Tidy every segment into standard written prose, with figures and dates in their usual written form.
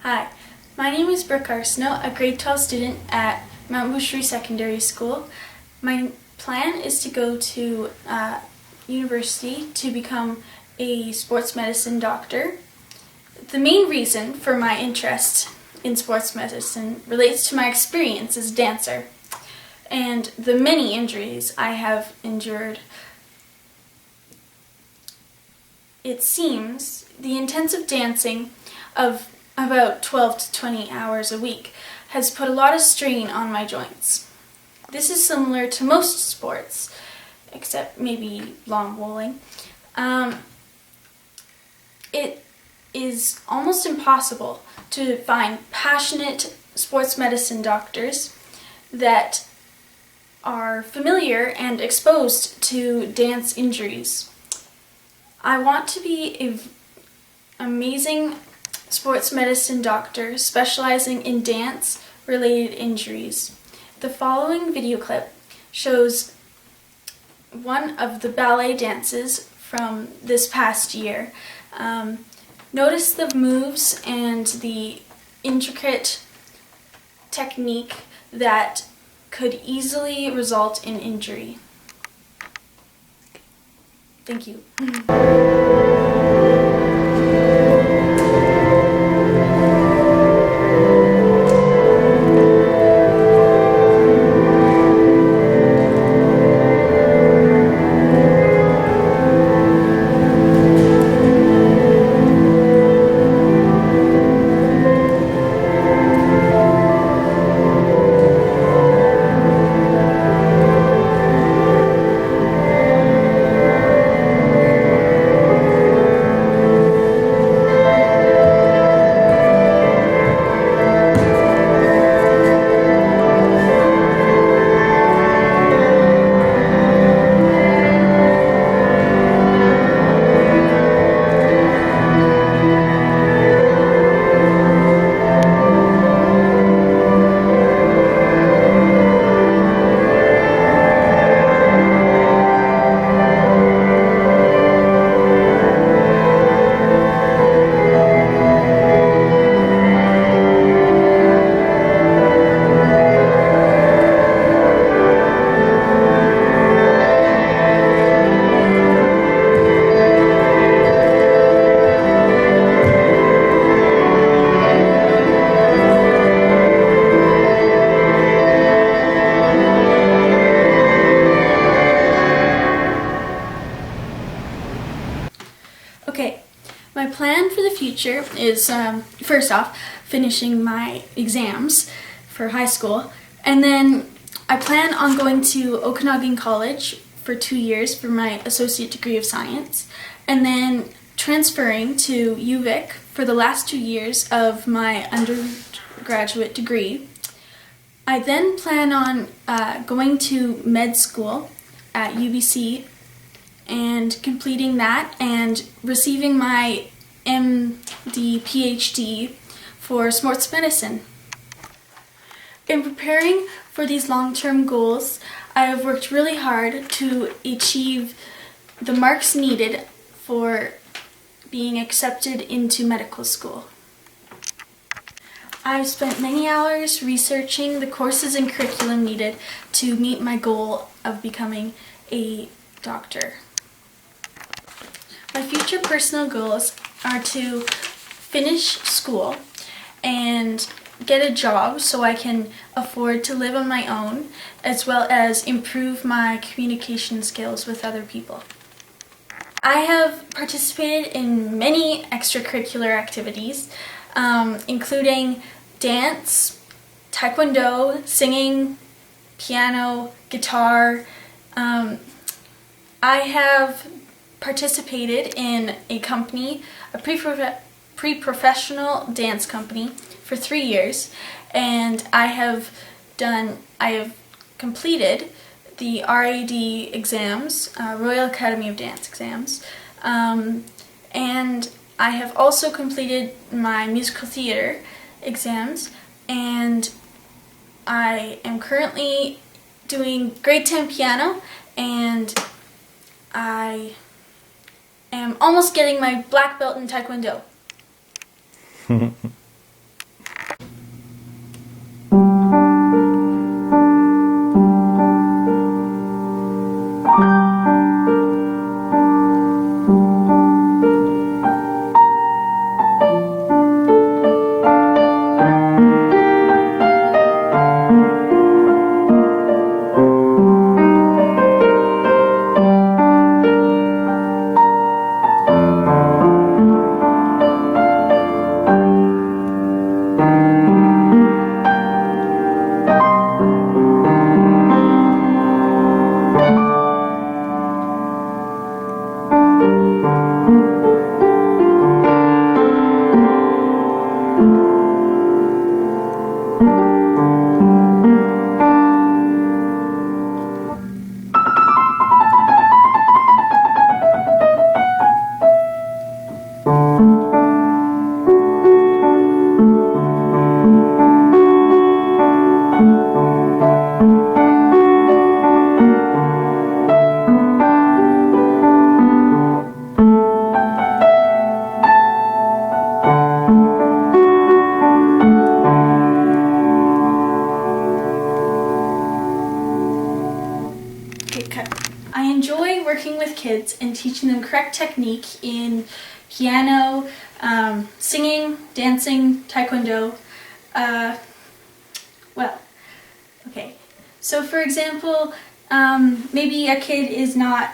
Hi, my name is Brooke Arsenault, a grade 12 student at Mount Boucherie Secondary School. My plan is to go to university to become a sports medicine doctor. The main reason for my interest in sports medicine relates to my experience as a dancer and the many injuries I have endured. It seems the intensive dancing of about 12 to 20 hours a week has put a lot of strain on my joints. This is similar to most sports, except maybe lawn bowling. It is almost impossible to find passionate sports medicine doctors that are familiar and exposed to dance injuries. I want to be an amazing sports medicine doctor specializing in dance-related injuries. The following video clip shows one of the ballet dances from this past year. Notice the moves and the intricate technique that could easily result in injury. Thank you. Okay, my plan for the future is, first off, finishing my exams for high school, and then I plan on going to Okanagan College for 2 years for my Associate Degree of Science, and then transferring to UVic for the last 2 years of my undergraduate degree. I then plan on going to med school at UBC and completing that and receiving my MD PhD for sports medicine. In preparing for these long-term goals, I have worked really hard to achieve the marks needed for being accepted into medical school. I've spent many hours researching the courses and curriculum needed to meet my goal of becoming a doctor. My future personal goals are to finish school and get a job so I can afford to live on my own, as well as improve my communication skills with other people. I have participated in many extracurricular activities, including dance, taekwondo, singing, piano, guitar. I have participated in a company, a pre-professional dance company for 3 years, and I have completed the RAD exams, Royal Academy of Dance exams, and I have also completed my musical theater exams, and I am currently doing grade 10 piano, and I am almost getting my black belt in taekwondo. kids and teaching them correct technique in piano, singing, dancing, taekwondo. Well, okay. So for example, maybe a kid is not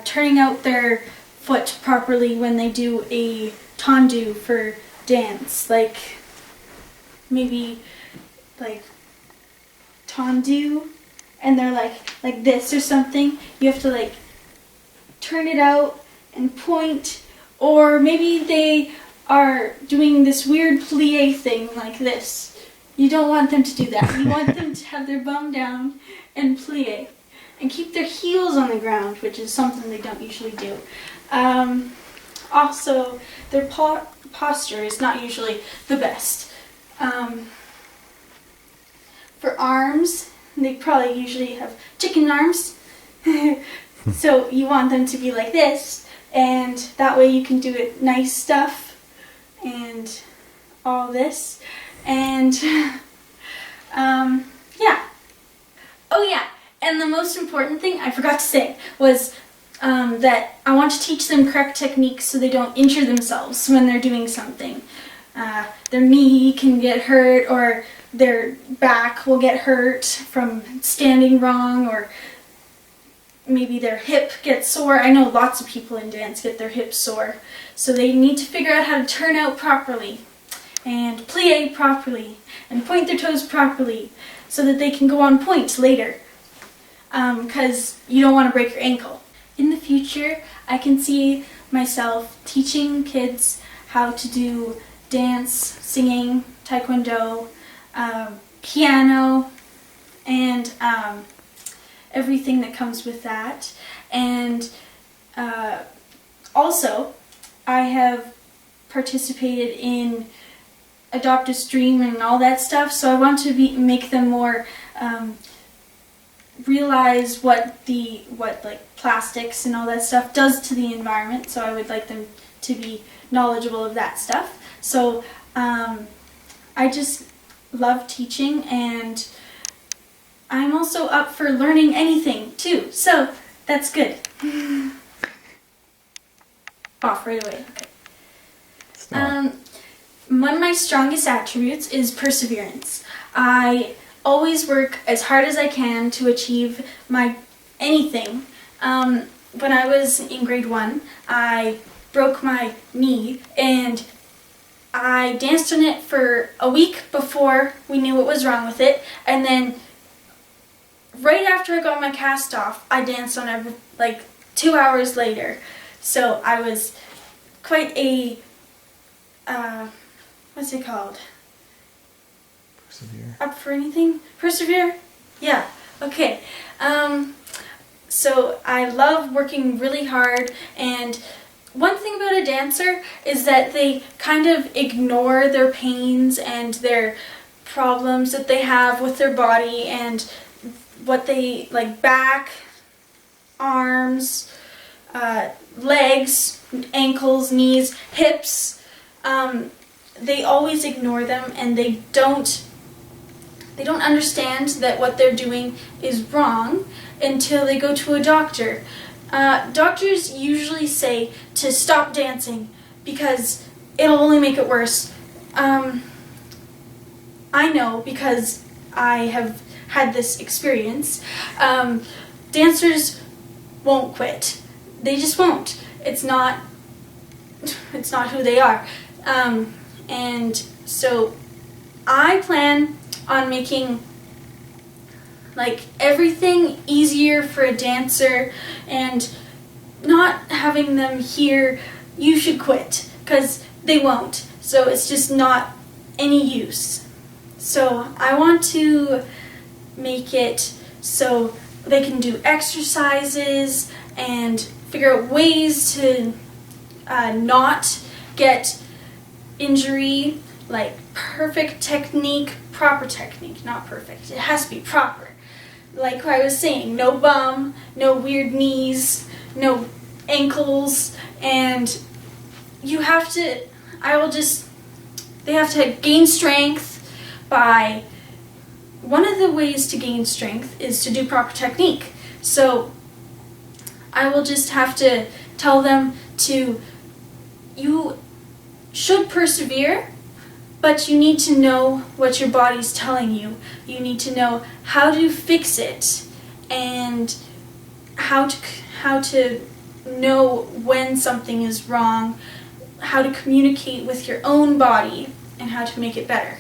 turning out their foot properly when they do a tendu for dance, like maybe like tendu, and they're like this or something. You have to like turn it out and point, or maybe they are doing this weird plie thing like this. You don't want them to do that. You want them to have their bum down and plie and keep their heels on the ground, which is something they don't usually do. Also, their posture is not usually the best. For arms, they probably usually have chicken arms. So you want them to be like this, and that way you can do it nice stuff and all this. And yeah. Oh yeah, and the most important thing I forgot to say was that I want to teach them correct techniques so they don't injure themselves when they're doing something. Their knee can get hurt, or their back will get hurt from standing wrong, or maybe their hip gets sore. I know lots of people in dance get their hips sore. So they need to figure out how to turn out properly and plie properly and point their toes properly so that they can go on point later, because you don't want to break your ankle. In the future, I can see myself teaching kids how to do dance, singing, taekwondo, piano, and everything that comes with that. And also, I have participated in Adopt a Stream and all that stuff, so I want to make them more realize what like plastics and all that stuff does to the environment. So I would like them to be knowledgeable of that stuff. So I just love teaching, and I'm also up for learning anything too, so that's good. Off right away. Okay. One of my strongest attributes is perseverance. I always work as hard as I can to achieve my anything. When I was in grade 1, I broke my knee, and I danced on it for a week before we knew what was wrong with it, and then right after I got my cast off, I danced on it like 2 hours later. So I was quite a, what's it called? Persevere. Up for anything? Persevere? Yeah, okay. So I love working really hard, and one thing about a dancer is that they kind of ignore their pains and their problems that they have with their body and what they, like back, arms, legs, ankles, knees, hips. They always ignore them, and they don't understand that what they're doing is wrong until they go to a doctor. Doctors usually say to stop dancing because it'll only make it worse. I know because I have had this experience. Dancers won't quit. They just won't. It's not who they are. And so I plan on making like everything easier for a dancer and not having them hear you should quit, because they won't. So it's just not any use. So I want to make it so they can do exercises and figure out ways to not get injury, like perfect technique, proper technique, not perfect. It has to be proper. Like I was saying, no bum, no weird knees, no ankles, and you have to, they have to gain strength by, one of the ways to gain strength is to do proper technique. So I will just have to tell them you should persevere, but you need to know what your body's telling you. You need to know how to fix it and how to know when something is wrong, how to communicate with your own body, and how to make it better.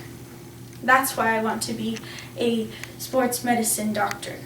That's why I want to be a sports medicine doctor.